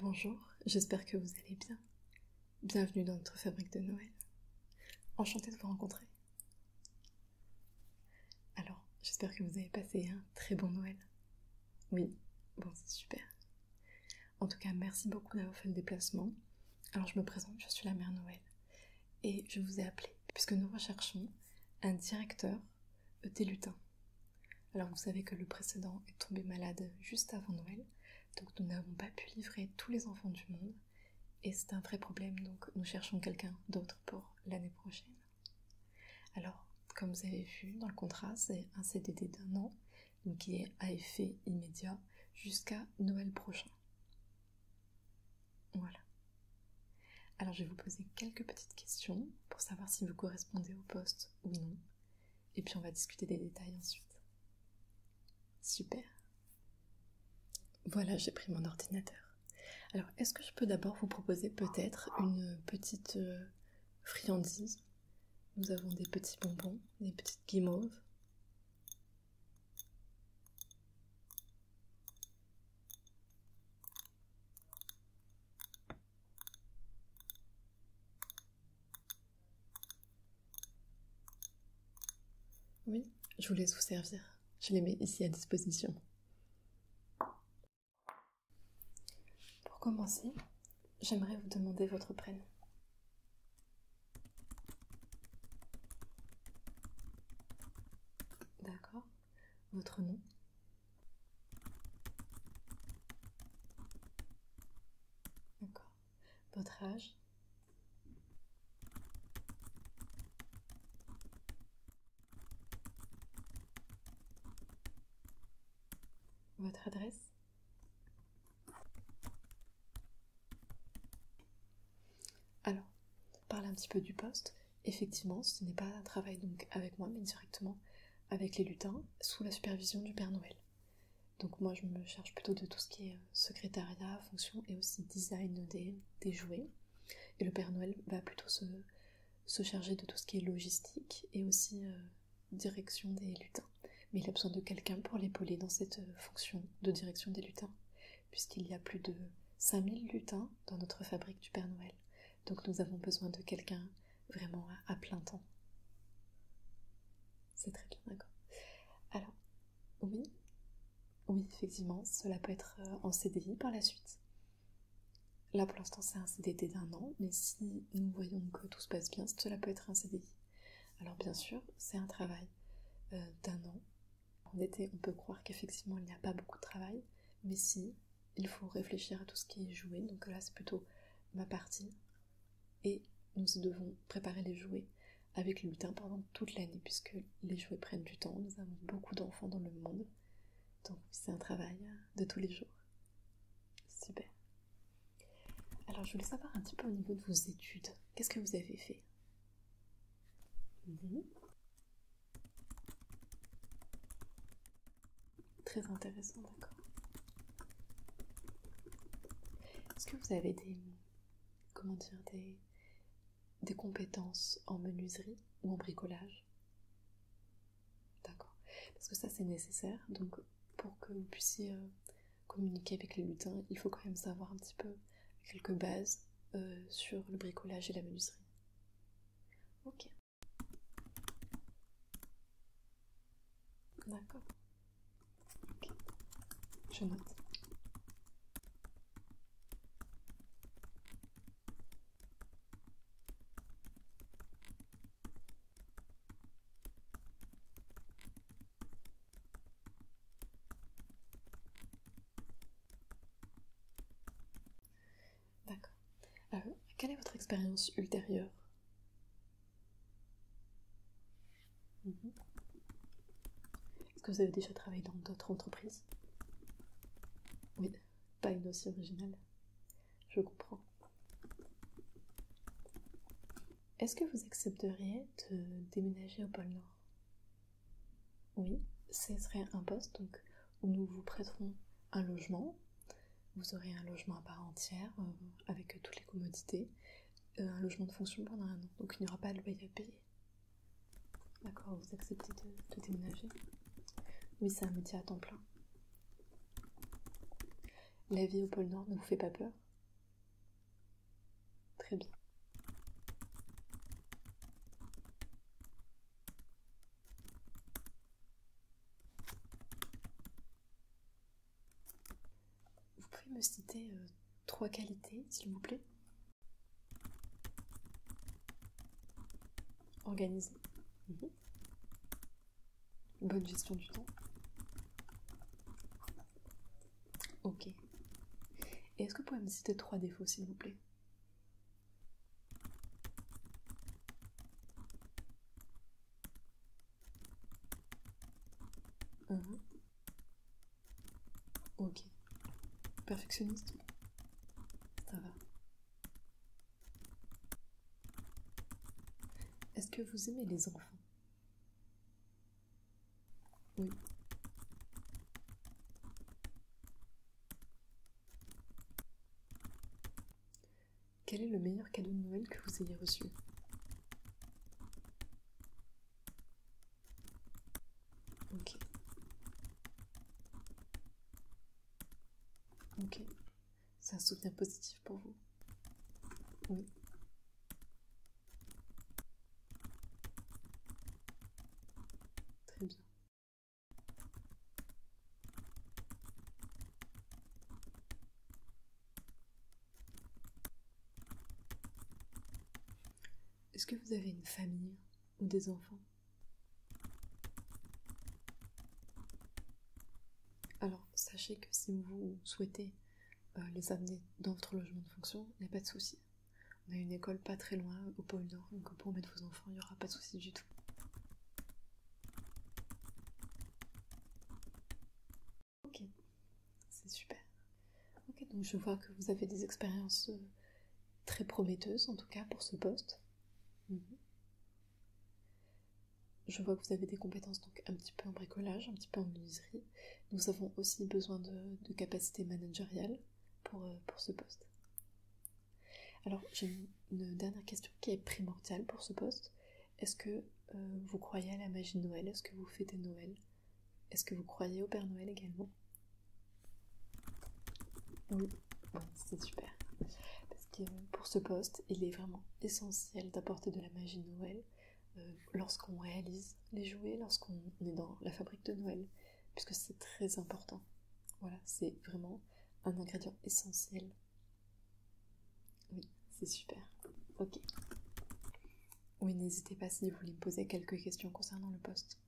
Bonjour, j'espère que vous allez bien. Bienvenue dans notre fabrique de Noël. Enchantée de vous rencontrer. Alors, j'espère que vous avez passé un très bon Noël. Oui, bon, c'est super. En tout cas, merci beaucoup d'avoir fait le déplacement. Alors, je me présente, je suis la mère Noël. Et je vous ai appelé puisque nous recherchons un directeur des lutins. Alors, vous savez que le précédent est tombé malade juste avant Noël, donc nous n'avons pas pu livrer tous les enfants du monde. Et c'est un vrai problème, donc nous cherchons quelqu'un d'autre pour l'année prochaine. Alors, comme vous avez vu dans le contrat, c'est un CDD d'1 an, donc qui est à effet immédiat jusqu'à Noël prochain. Voilà. Alors, je vais vous poser quelques petites questions pour savoir si vous correspondez au poste ou non. Et puis, on va discuter des détails ensuite. Super. Voilà, j'ai pris mon ordinateur. Alors, est-ce que je peux d'abord vous proposer peut-être une petite friandise? Nous avons des petits bonbons, des petites guimauves. Oui, je vous laisse vous servir. Je les mets ici à disposition. Pour commencer, j'aimerais vous demander votre prénom. D'accord. Votre nom. D'accord. Votre âge. Votre adresse. Alors, parler un petit peu du poste. Effectivement, ce n'est pas un travail donc avec moi, mais directement avec les lutins, sous la supervision du Père Noël. Donc moi, je me charge plutôt de tout ce qui est secrétariat, fonction et aussi design des jouets. Et le Père Noël va plutôt se charger de tout ce qui est logistique et aussi direction des lutins. Mais il a besoin de quelqu'un pour l'épauler dans cette fonction de direction des lutins, puisqu'il y a plus de 5000 lutins dans notre fabrique du Père Noël. Donc nous avons besoin de quelqu'un vraiment à plein temps. C'est très bien, d'accord. Alors, oui, effectivement, cela peut être en CDI par la suite. Là, pour l'instant, c'est un CDD d'1 an, mais si nous voyons que tout se passe bien, cela peut être un CDI. Alors bien sûr, c'est un travail d'1 an. En été, on peut croire qu'effectivement, il n'y a pas beaucoup de travail, mais si, il faut réfléchir à tout ce qui est jouet, donc là, c'est plutôt ma partie. Et nous devons préparer les jouets avec les lutins pendant toute l'année, puisque les jouets prennent du temps. Nous avons beaucoup d'enfants dans le monde, donc c'est un travail de tous les jours. Super. Alors, je voulais savoir un petit peu au niveau de vos études. Qu'est-ce que vous avez fait? Très intéressant, d'accord. Est-ce que vous avez des compétences en menuiserie ou en bricolage? D'accord. Parce que ça, c'est nécessaire. Donc, pour que vous puissiez communiquer avec les lutins, il faut quand même savoir un petit peu quelques bases sur le bricolage et la menuiserie. Ok. D'accord. Ok. Je note. D'accord. Quelle est votre expérience ultérieure? Est-ce que vous avez déjà travaillé dans d'autres entreprises? Oui, pas une aussi originale. Je comprends. Est-ce que vous accepteriez de déménager au pôle Nord? Oui, ce serait un poste donc, où nous vous prêterons un logement. Vous aurez un logement à part entière avec toutes les commodités. Un logement de fonction pendant 1 an, donc il n'y aura pas de loyer à payer. D'accord, vous acceptez de déménager? Oui, c'est un métier à temps plein. La vie au pôle Nord ne vous fait pas peur? Très bien. Vous pouvez me citer 3 qualités, s'il vous plaît? Organisé. Bonne gestion du temps. Ok. Et est-ce que vous pouvez me citer 3 défauts, s'il vous plaît? Ok. Perfectionniste? Ça va. Est-ce que vous aimez les enfants? Oui. Quel est le meilleur cadeau de Noël que vous ayez reçu? Ok. Ok. C'est un souvenir positif pour vous? Oui. Très bien. Est-ce que vous avez une famille ou des enfants? Alors, sachez que si vous souhaitez les amener dans votre logement de fonction, il n'y a pas de souci. On a une école pas très loin, au pôle Nord, donc pour mettre vos enfants, il n'y aura pas de souci du tout. Ok, c'est super. Ok, donc je vois que vous avez des expériences très prometteuses, en tout cas pour ce poste. Je vois que vous avez des compétences donc un petit peu en bricolage, un petit peu en menuiserie. Nous avons aussi besoin de capacités managériales pour ce poste. Alors, j'ai une dernière question qui est primordiale pour ce poste. Est-ce que vous croyez à la magie de Noël? Est-ce que vous fêtez Noël? Est-ce que vous croyez au Père Noël également? Oui, bon, c'est super. Parce que pour ce poste, il est vraiment essentiel d'apporter de la magie de Noël lorsqu'on réalise les jouets, lorsqu'on est dans la fabrique de Noël, puisque c'est très important. Voilà, c'est vraiment un ingrédient essentiel. Oui, c'est super. Ok. Oui, n'hésitez pas si vous voulez me poser quelques questions concernant le poste.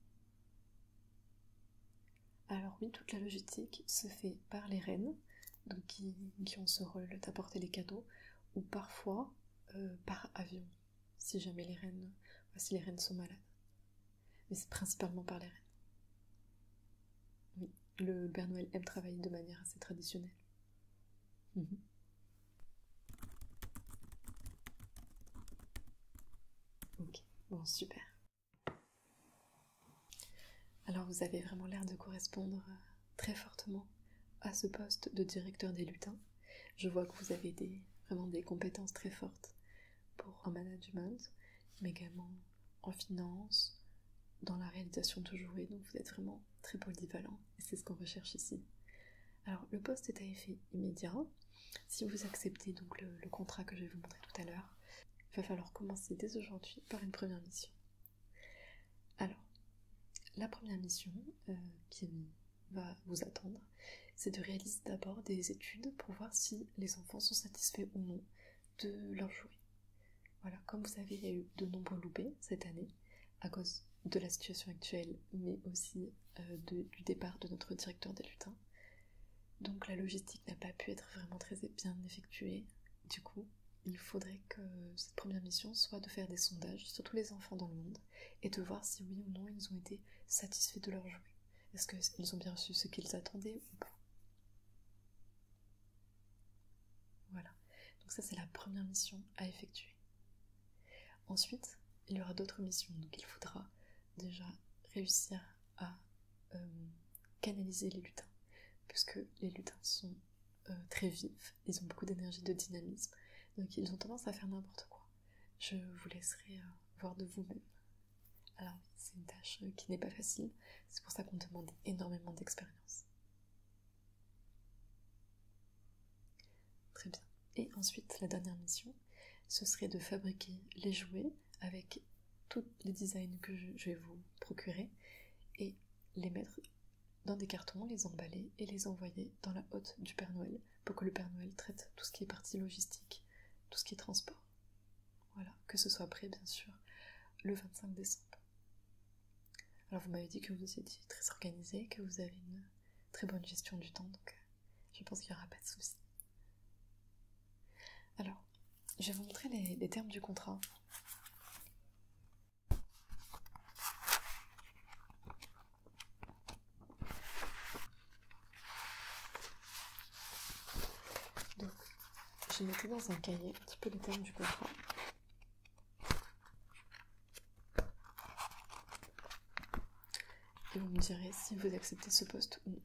Alors oui, toute la logistique se fait par les reines, donc qui ont ce rôle d'apporter les cadeaux, ou parfois par avion, si jamais si les reines sont malades. Mais c'est principalement par les reines. Oui, le Père Noël aime travailler de manière assez traditionnelle. Ok, bon, super. Alors vous avez vraiment l'air de correspondre très fortement à ce poste de directeur des lutins. Je vois que vous avez vraiment des compétences très fortes en management, mais également en finance, dans la réalisation de jouets, donc vous êtes vraiment très polyvalent, et c'est ce qu'on recherche ici. Alors le poste est à effet immédiat. Si vous acceptez donc le contrat que je vais vous montrer tout à l'heure, il va falloir commencer dès aujourd'hui par une première mission. Alors, la première mission qui va vous attendre, c'est de réaliser d'abord des études pour voir si les enfants sont satisfaits ou non de leurs jouets. Voilà, comme vous savez, il y a eu de nombreux loupés cette année à cause de la situation actuelle, mais aussi du départ de notre directeur des lutins. Donc la logistique n'a pas pu être vraiment très bien effectuée. Du coup, il faudrait que cette première mission soit de faire des sondages sur tous les enfants dans le monde et de voir si oui ou non ils ont été satisfaits de leurs jouets. Est-ce qu'ils ont bien reçu ce qu'ils attendaient ou pas? Voilà. Donc ça, c'est la première mission à effectuer. Ensuite, il y aura d'autres missions. Donc il faudra déjà réussir à canaliser les lutins, puisque les lutins sont très vifs, ils ont beaucoup d'énergie, de dynamisme, donc ils ont tendance à faire n'importe quoi. Je vous laisserai voir de vous-même. Alors oui, c'est une tâche qui n'est pas facile, c'est pour ça qu'on demande énormément d'expérience. Très bien. Et ensuite, la dernière mission, ce serait de fabriquer les jouets avec tous les designs que je vais vous procurer et les mettre dans des cartons, les emballer et les envoyer dans la hotte du Père Noël pour que le Père Noël traite tout ce qui est partie logistique, tout ce qui est transport. Voilà, que ce soit prêt bien sûr le 25 décembre. Alors vous m'avez dit que vous étiez très organisé, que vous avez une très bonne gestion du temps, donc je pense qu'il n'y aura pas de souci. Alors, je vais vous montrer les termes du contrat. Donc, j'ai noté dans un cahier un petit peu les termes du contrat. Et vous me direz si vous acceptez ce poste ou non.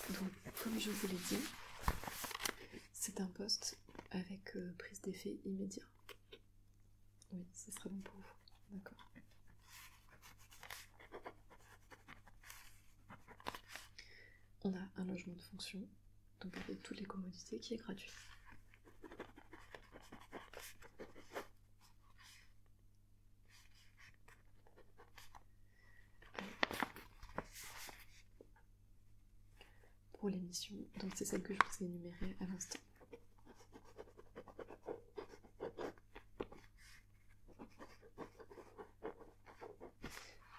Donc, comme je vous l'ai dit, c'est un poste avec prise d'effet immédiat. Oui, ce sera bon pour vous. D'accord. On a un logement de fonction, donc avec toutes les commodités, qui est gratuit. Pour l'émission, donc c'est celle que je vous ai énumérée à l'instant.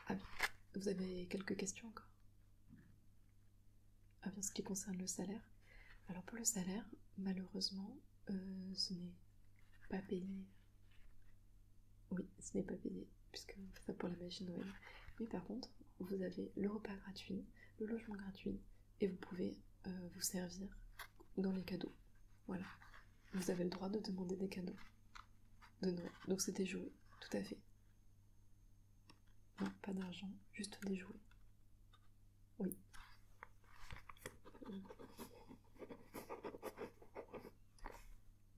Ah bien, vous avez quelques questions encore? Ah bien, ce qui concerne le salaire. Alors pour le salaire, malheureusement, ce n'est pas payé. Oui, ce n'est pas payé, puisque on fait ça pour la magie Noël. Mais par contre, vous avez le repas gratuit, le logement gratuit, et vous pouvez vous servir dans les cadeaux. Voilà. Vous avez le droit de demander des cadeaux de Noël. Donc c'est des jouets, tout à fait. Non, pas d'argent, juste des jouets. Oui.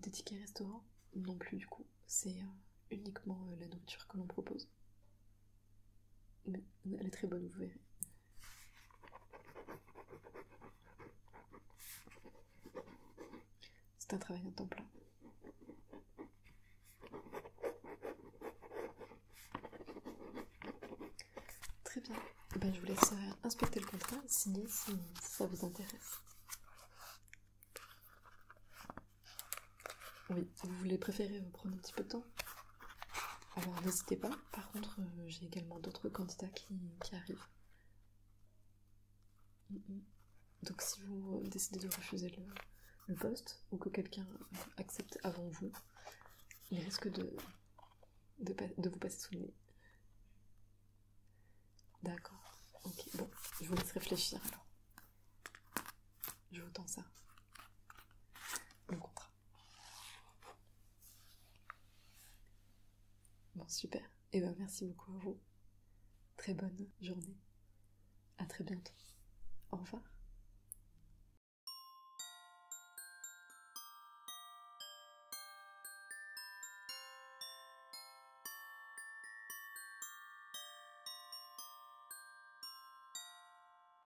Des tickets restaurant? Non plus du coup. C'est uniquement la nourriture que l'on propose. Mais elle est très bonne, vous verrez. C'est un travail à temps plein. Très bien. Ben, je vous laisse inspecter le contrat et signer si ça vous intéresse. Oui, si vous voulez préférer prendre un petit peu de temps, alors n'hésitez pas. Par contre, j'ai également d'autres candidats qui arrivent. Donc si vous décidez de refuser le poste ou que quelqu'un accepte avant vous, il risque de vous passer sous le nez. D'accord. Ok, bon, je vous laisse réfléchir alors. Je vous tends ça. Le contrat. Bon, super. Et ben merci beaucoup à vous. Très bonne journée. À très bientôt. Au revoir.